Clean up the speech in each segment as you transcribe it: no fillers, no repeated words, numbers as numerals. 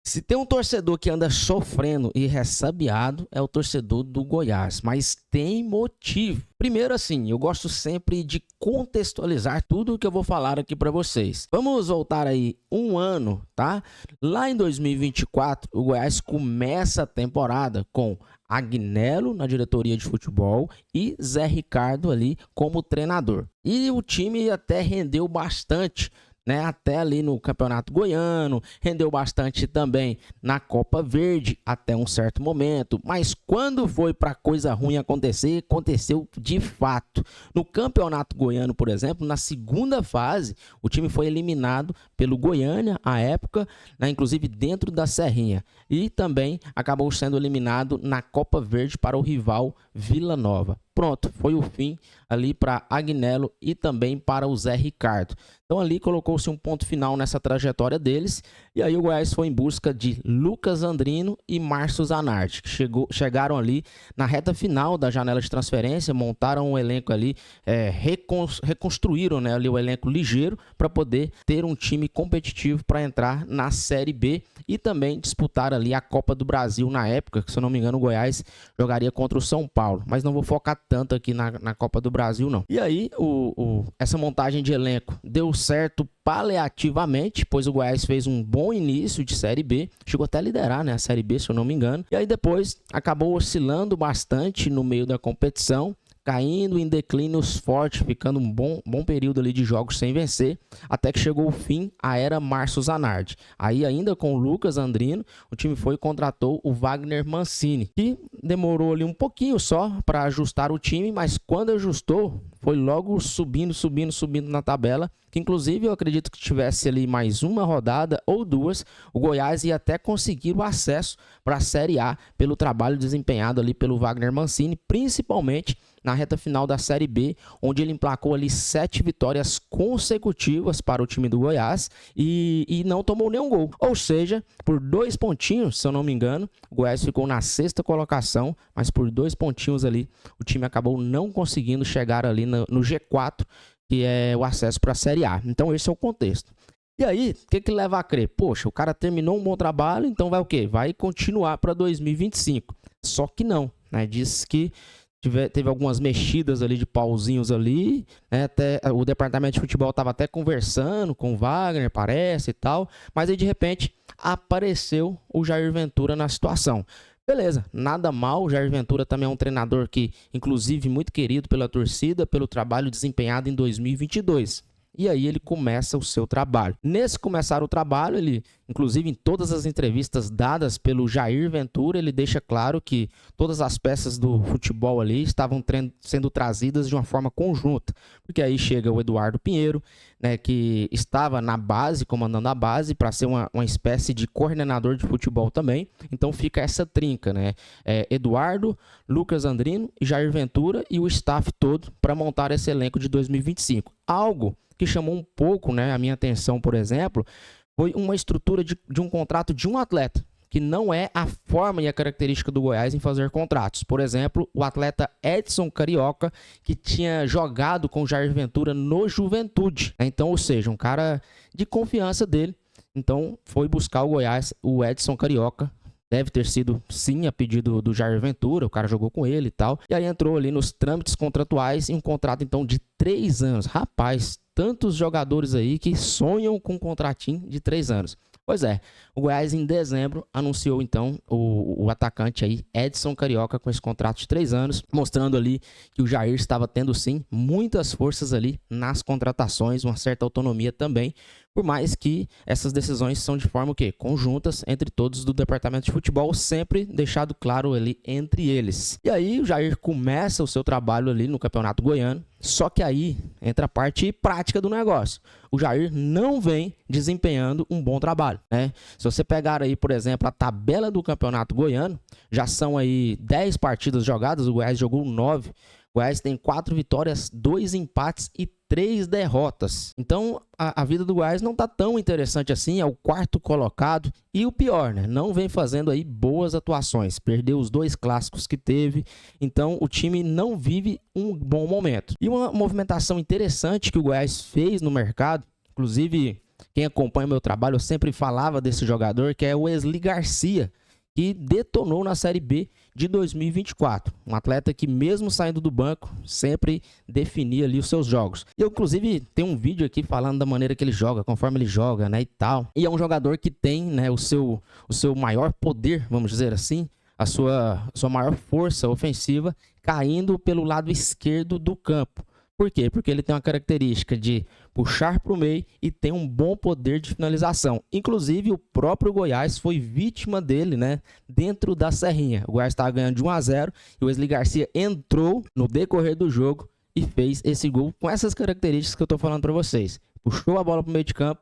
Se tem um torcedor que anda sofrendo e ressabiado, é o torcedor do Goiás, mas tem motivo. Primeiro, assim, eu gosto sempre de contextualizar tudo o que eu vou falar aqui para vocês. Vamos voltar aí um ano, tá? Lá em 2024, o Goiás começa a temporada com Agnello na diretoria de futebol e Zé Ricardo ali como treinador. E o time até rendeu bastante, né, até ali no Campeonato Goiano, rendeu bastante também na Copa Verde até um certo momento, mas quando foi para coisa ruim acontecer, aconteceu de fato. No Campeonato Goiano, por exemplo, na segunda fase, o time foi eliminado pelo Goiânia à época, né, inclusive dentro da Serrinha, e também acabou sendo eliminado na Copa Verde para o rival Vila Nova. Pronto, foi o fim ali para Agnello e também para o Zé Ricardo. Então ali colocou-se um ponto final nessa trajetória deles, e aí o Goiás foi em busca de Lucas Andrino e Márcio Zanardi, que chegaram ali na reta final da janela de transferência, montaram um elenco ali, reconstruíram, né, ali o elenco ligeiro para poder ter um time competitivo para entrar na Série B e também disputar ali a Copa do Brasil na época, que se eu não me engano o Goiás jogaria contra o São Paulo, mas não vou focar tanto aqui na Copa do Brasil não. E aí essa montagem de elenco deu certo paliativamente, pois o Goiás fez um bom início de Série B, chegou até a liderar, né, a Série B, se eu não me engano, e aí depois acabou oscilando bastante no meio da competição, caindo em declínios fortes, ficando um bom período ali de jogos sem vencer, até que chegou o fim, a era Márcio Zanardi. Aí ainda com o Lucas Andrino, o time foi e contratou o Wagner Mancini, que demorou ali um pouquinho só para ajustar o time, mas quando ajustou, foi logo subindo na tabela, que inclusive eu acredito que tivesse ali mais uma rodada ou duas, o Goiás ia até conseguir o acesso para a Série A pelo trabalho desempenhado ali pelo Wagner Mancini, principalmente na reta final da Série B, onde ele emplacou ali 7 vitórias consecutivas para o time do Goiás e não tomou nenhum gol. Ou seja, por 2 pontinhos, se eu não me engano, o Goiás ficou na 6ª colocação, mas por 2 pontinhos ali, o time acabou não conseguindo chegar ali no G4, que é o acesso para a Série A. Então esse é o contexto. E aí, o que leva a crer? Poxa, o cara terminou um bom trabalho, então vai o quê? Vai continuar para 2025. Só que não, né? Diz que teve algumas mexidas ali de pauzinhos ali, né? Até o departamento de futebol estava até conversando com o Wagner, parece e tal, mas aí de repente apareceu o Jair Ventura na situação. Beleza, nada mal, o Jair Ventura também é um treinador que, inclusive, muito querido pela torcida, pelo trabalho desempenhado em 2022. E aí ele começa o seu trabalho. Nesse começar o trabalho, ele, inclusive em todas as entrevistas dadas pelo Jair Ventura, ele deixa claro que todas as peças do futebol ali estavam sendo trazidas de uma forma conjunta. Porque aí chega o Eduardo Pinheiro, né, que estava na base, comandando a base, para ser uma espécie de coordenador de futebol também. Então fica essa trinca, né? Eduardo, Lucas Andrino e Jair Ventura e o staff todo para montar esse elenco de 2025. Algo que chamou um pouco, né, a minha atenção, por exemplo, foi uma estrutura de um contrato de um atleta, que não é a forma e a característica do Goiás em fazer contratos. Por exemplo, o atleta Edson Carioca, que tinha jogado com o Jair Ventura no Juventude. Então, ou seja, um cara de confiança dele. Então, foi buscar o Goiás, o Edson Carioca. Deve ter sido, sim, a pedido do Jair Ventura, o cara jogou com ele e tal. E aí entrou ali nos trâmites contratuais em um contrato, então, de 3 anos. Rapaz, tantos jogadores aí que sonham com um contratinho de 3 anos. Pois é, o Goiás em dezembro anunciou então o atacante aí, Edson Carioca, com esse contrato de 3 anos, mostrando ali que o Jair estava tendo sim muitas forças ali nas contratações, uma certa autonomia também, por mais que essas decisões são de forma o quê? Conjuntas entre todos do departamento de futebol, sempre deixado claro ali entre eles. E aí o Jair começa o seu trabalho ali no Campeonato Goiano, só que aí entra a parte prática do negócio. O Jair não vem desempenhando um bom trabalho, né? Se você pegar aí, por exemplo, a tabela do Campeonato Goiano, já são aí 10 partidas jogadas, o Goiás jogou 9. O Goiás tem 4 vitórias, 2 empates e 3 derrotas. Então, a vida do Goiás não tá tão interessante assim, é o 4º colocado e o pior, né? Não vem fazendo aí boas atuações, perdeu os 2 clássicos que teve, então o time não vive um bom momento. E uma movimentação interessante que o Goiás fez no mercado, inclusive Quem acompanha o meu trabalho, eu sempre falava desse jogador, que é o Wesley Garcia, que detonou na Série B de 2024. Um atleta que, mesmo saindo do banco, sempre definia ali os seus jogos. Eu, inclusive, tenho um vídeo aqui falando da maneira que ele joga, conforme ele joga, né, e tal. E é um jogador que tem, né, o seu maior poder, vamos dizer assim, a sua maior força ofensiva caindo pelo lado esquerdo do campo. Por quê? Porque ele tem uma característica de puxar para o meio e tem um bom poder de finalização. Inclusive, o próprio Goiás foi vítima dele, né, dentro da Serrinha. O Goiás estava ganhando de 1-0 e o Wesley Garcia entrou no decorrer do jogo e fez esse gol com essas características que eu estou falando para vocês. Puxou a bola para o meio de campo,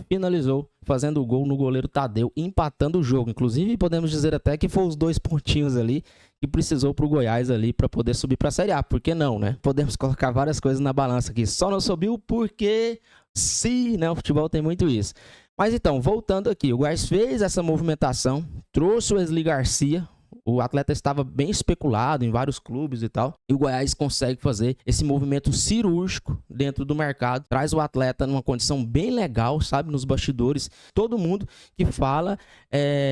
finalizou, fazendo o gol no goleiro Tadeu, empatando o jogo. Inclusive, podemos dizer até que foi os 2 pontinhos ali que precisou para o Goiás ali para poder subir para a Série A. Por que não, né? Podemos colocar várias coisas na balança aqui. Só não subiu porque sim, né? O futebol tem muito isso. Mas então, voltando aqui, o Goiás fez essa movimentação, trouxe o Wesley Garcia. O atleta estava bem especulado em vários clubes e tal. E o Goiás consegue fazer esse movimento cirúrgico dentro do mercado. Traz o atleta numa condição bem legal, sabe? Nos bastidores. Todo mundo que fala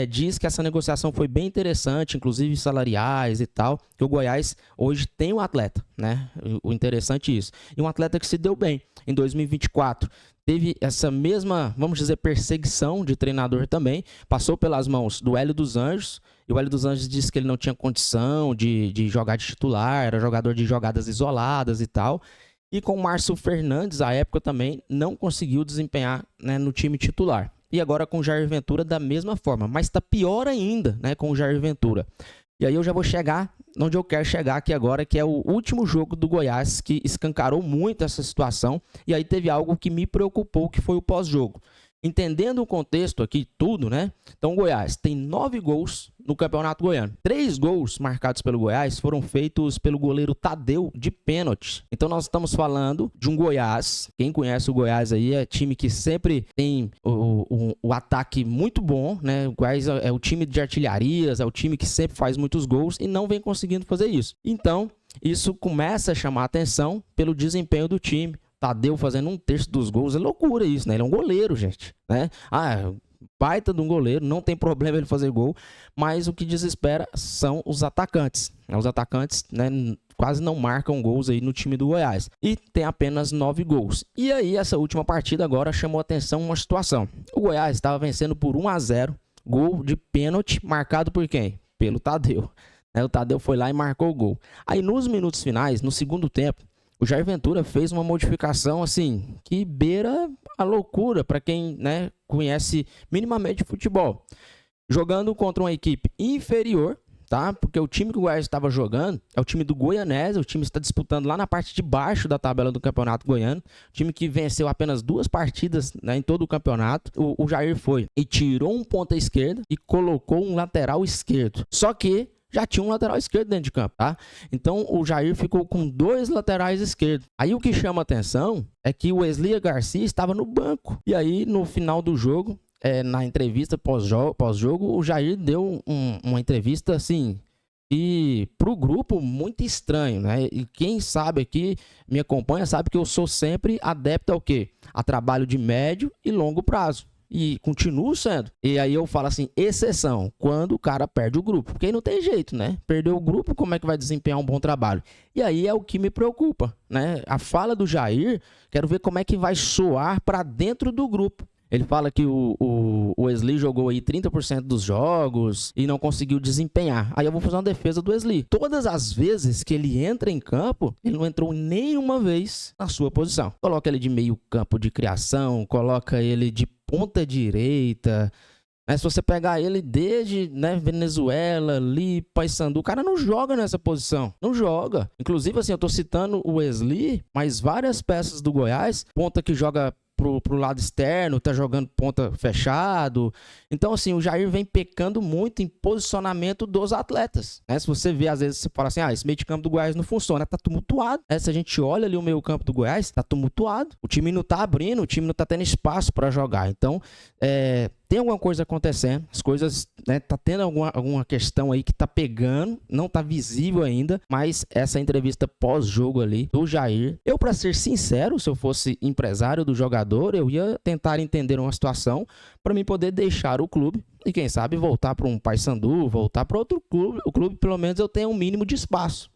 diz que essa negociação foi bem interessante, inclusive salariais e tal. Que o Goiás hoje tem um atleta, né? O interessante é isso. E um atleta que se deu bem. Em 2024, teve essa mesma, vamos dizer, perseguição de treinador também. Passou pelas mãos do Hélio dos Anjos. E o Hélio dos Anjos disse que ele não tinha condição de jogar de titular, era jogador de jogadas isoladas e tal. E com o Márcio Fernandes, à época também, não conseguiu desempenhar, né, no time titular. E agora com o Jair Ventura da mesma forma, mas está pior ainda, né, com o Jair Ventura. E aí eu já vou chegar onde eu quero chegar aqui agora, que é o último jogo do Goiás, que escancarou muito essa situação. E aí teve algo que me preocupou, que foi o pós-jogo. Entendendo o contexto aqui, tudo, né? Então, o Goiás tem 9 gols no Campeonato Goiano. 3 gols marcados pelo Goiás foram feitos pelo goleiro Tadeu de pênalti. Então, nós estamos falando de um Goiás. Quem conhece o Goiás aí é time que sempre tem o ataque muito bom, né? O Goiás é o time de artilharias, é o time que sempre faz muitos gols e não vem conseguindo fazer isso. Então, isso começa a chamar a atenção pelo desempenho do time. Tadeu fazendo 1/3 dos gols, é loucura isso, né? Ele é um goleiro, gente, né? Baita de um goleiro, não tem problema ele fazer gol, mas o que desespera são os atacantes. Os atacantes, né, quase não marcam gols aí no time do Goiás. E tem apenas 9 gols. E aí, essa última partida agora chamou atenção uma situação. O Goiás estava vencendo por 1-0, gol de pênalti, marcado por quem? Pelo Tadeu. O Tadeu foi lá e marcou o gol. Aí, nos minutos finais, no segundo tempo, o Jair Ventura fez uma modificação assim que beira a loucura para quem, né, conhece minimamente futebol. Jogando contra uma equipe inferior, tá? Porque o time que o Goiás estava jogando é o time do Goianésia, o time está disputando lá na parte de baixo da tabela do Campeonato Goiano. O time que venceu apenas 2 partidas, né, em todo o campeonato. O Jair foi e tirou um ponta esquerda e colocou um lateral esquerdo. Só que já tinha um lateral esquerdo dentro de campo, tá? Então, o Jair ficou com 2 laterais esquerdos. Aí, o que chama atenção é que o Wesley Garcia estava no banco. E aí, no final do jogo, na entrevista pós-jogo, o Jair deu uma entrevista, assim, e pro grupo muito estranho, né? E quem sabe aqui, me acompanha, sabe que eu sou sempre adepto ao quê? A trabalho de médio e longo prazo. E continuo sendo. E aí eu falo assim, exceção, quando o cara perde o grupo. Porque aí não tem jeito, né? Perdeu o grupo, como é que vai desempenhar um bom trabalho? E aí é o que me preocupa, né? A fala do Jair, quero ver como é que vai soar para dentro do grupo. Ele fala que o Wesley jogou aí 30% dos jogos e não conseguiu desempenhar. Aí eu vou fazer uma defesa do Wesley. Todas as vezes que ele entra em campo, ele não entrou nenhuma vez na sua posição. Coloca ele de meio campo de criação, coloca ele de ponta direita. Se você pegar ele desde, né, Venezuela, ali, Paysandu, o cara não joga nessa posição. Não joga. Inclusive, assim, eu tô citando o Wesley, mas várias peças do Goiás, ponta que joga pro lado externo, tá jogando ponta fechado. Então, assim, o Jair vem pecando muito em posicionamento dos atletas, né? Se você vê, às vezes, você fala assim, esse meio de campo do Goiás não funciona, tá tumultuado. Se a gente olha ali o meio campo do Goiás, tá tumultuado. O time não tá abrindo, o time não tá tendo espaço para jogar. Então, tem alguma coisa acontecendo, as coisas, né, tá tendo alguma questão aí que tá pegando, não tá visível ainda, mas essa entrevista pós-jogo ali do Jair, eu, para ser sincero, se eu fosse empresário do jogador, eu ia tentar entender uma situação para mim poder deixar o clube e quem sabe voltar para um Paysandu, voltar para outro clube, o clube pelo menos eu tenha um mínimo de espaço.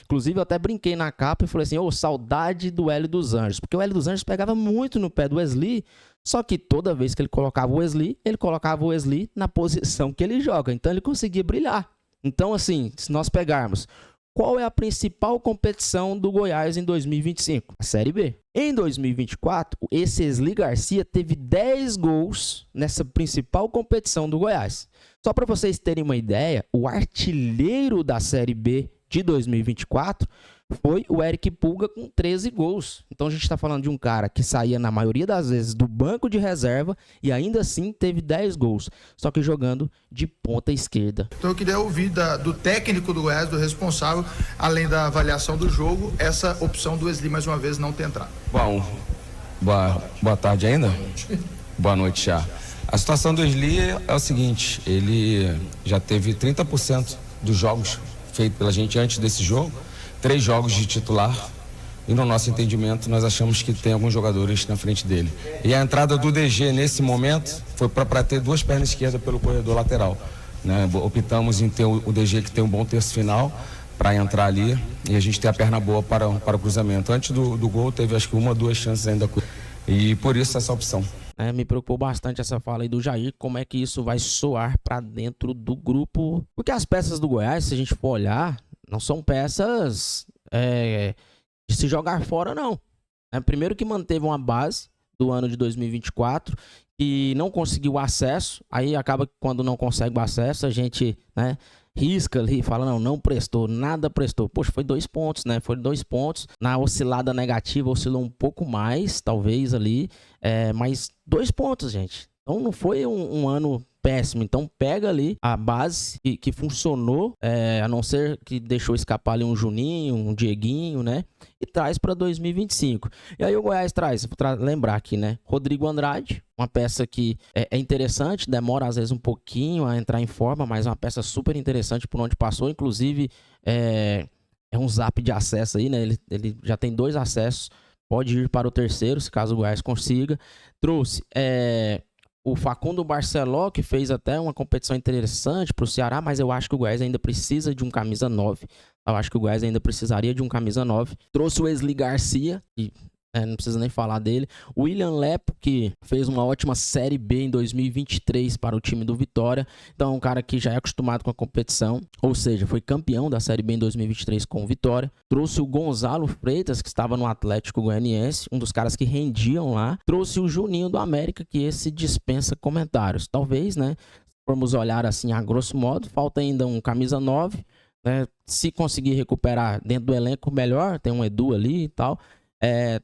Inclusive eu até brinquei na capa e falei assim, saudade do Hélio dos Anjos, porque o Hélio dos Anjos pegava muito no pé do Wesley, só que toda vez que ele colocava o Wesley, ele colocava o Wesley na posição que ele joga, então ele conseguia brilhar. Então assim, se nós pegarmos, qual é a principal competição do Goiás em 2025? A Série B. Em 2024, esse Wesley Garcia teve 10 gols nessa principal competição do Goiás. Só para vocês terem uma ideia, o artilheiro da Série B de 2024 foi o Eric Pulga com 13 gols. Então a gente está falando de um cara que saía na maioria das vezes do banco de reserva e ainda assim teve 10 gols, só que jogando de ponta esquerda. Então eu queria ouvir do técnico do Goiás, do responsável, além da avaliação do jogo, essa opção do Wesley mais uma vez não ter entrado. Bom, boa tarde ainda? Boa noite já. A situação do Wesley é o seguinte, ele já teve 30% dos jogos feito pela gente antes desse jogo, 3 jogos de titular, e no nosso entendimento nós achamos que tem alguns jogadores na frente dele. E a entrada do DG nesse momento foi para ter 2 pernas esquerdas pelo corredor lateral, né? Optamos em ter o DG que tem um bom terço final para entrar ali e a gente ter a perna boa para o cruzamento. Antes do gol teve acho que 1 ou 2 chances ainda e por isso essa opção. Me preocupou bastante essa fala aí do Jair, como é que isso vai soar para dentro do grupo. Porque as peças do Goiás, se a gente for olhar, não são peças de se jogar fora, não. Primeiro que manteve uma base do ano de 2024 e não conseguiu acesso. Aí acaba que quando não consegue o acesso, a gente risca ali, fala não prestou, nada prestou. Poxa, foi 2 pontos, né? Foi 2 pontos. Na oscilada negativa, oscilou um pouco mais, talvez ali. Mas 2 pontos, gente. Então não foi um ano péssimo. Então pega ali a base que funcionou, a não ser que deixou escapar ali um Juninho, um Dieguinho, né? E traz para 2025. E aí o Goiás traz, vou lembrar aqui, né? Rodrigo Andrade, uma peça que é interessante, demora às vezes um pouquinho a entrar em forma, mas é uma peça super interessante por onde passou. Inclusive, é um zap de acesso aí, né? Ele já tem 2 acessos, pode ir para o terceiro, se caso o Goiás consiga. Trouxe o Facundo Barceló, que fez até uma competição interessante para o Ceará, mas eu acho que o Goiás ainda precisa de um camisa 9. Eu acho que o Goiás ainda precisaria de um camisa 9. Trouxe o Wesley Garcia, que não precisa nem falar dele. O William Lepo, que fez uma ótima Série B em 2023 para o time do Vitória. Então, um cara que já é acostumado com a competição, ou seja, foi campeão da Série B em 2023 com o Vitória. Trouxe o Gonzalo Freitas, que estava no Atlético Goianiense, um dos caras que rendiam lá. Trouxe o Juninho do América, que esse dispensa comentários. Talvez, né, formos olhar assim a grosso modo, falta ainda um camisa 9, né? Se conseguir recuperar dentro do elenco, melhor. Tem um Edu ali e tal.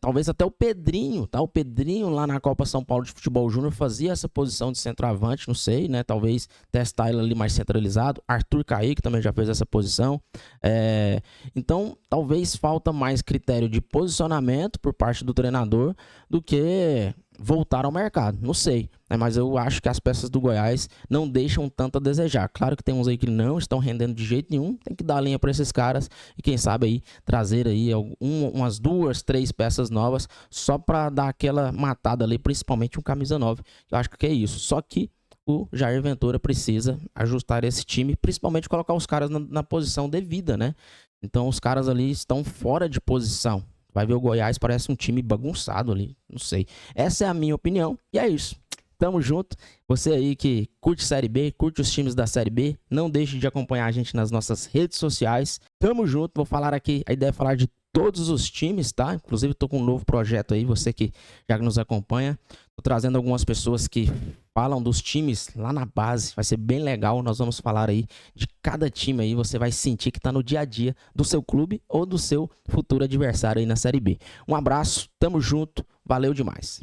Talvez até o Pedrinho, tá? O Pedrinho lá na Copa São Paulo de Futebol Júnior fazia essa posição de centroavante, não sei, né? Talvez testar ele ali mais centralizado. Arthur Kaique também já fez essa posição. Então, talvez falta mais critério de posicionamento por parte do treinador do que voltar ao mercado, não sei, né? Mas eu acho que as peças do Goiás não deixam tanto a desejar. Claro que tem uns aí que não estão rendendo de jeito nenhum, tem que dar linha para esses caras e quem sabe aí trazer aí umas 2, 3 peças novas só para dar aquela matada ali, principalmente um camisa 9, eu acho que é isso. Só que o Jair Ventura precisa ajustar esse time, principalmente colocar os caras na posição devida, né? Então os caras ali estão fora de posição. Vai ver o Goiás, parece um time bagunçado ali, não sei. Essa é a minha opinião e é isso. Tamo junto. Você aí que curte Série B, curte os times da Série B, não deixe de acompanhar a gente nas nossas redes sociais. Tamo junto, vou falar aqui, a ideia é falar de todos os times, tá? Inclusive tô com um novo projeto aí, você que já nos acompanha. Tô trazendo algumas pessoas que falam dos times lá na base, vai ser bem legal. Nós vamos falar aí de cada time aí, você vai sentir que tá no dia a dia do seu clube ou do seu futuro adversário aí na Série B. Um abraço, tamo junto, valeu demais.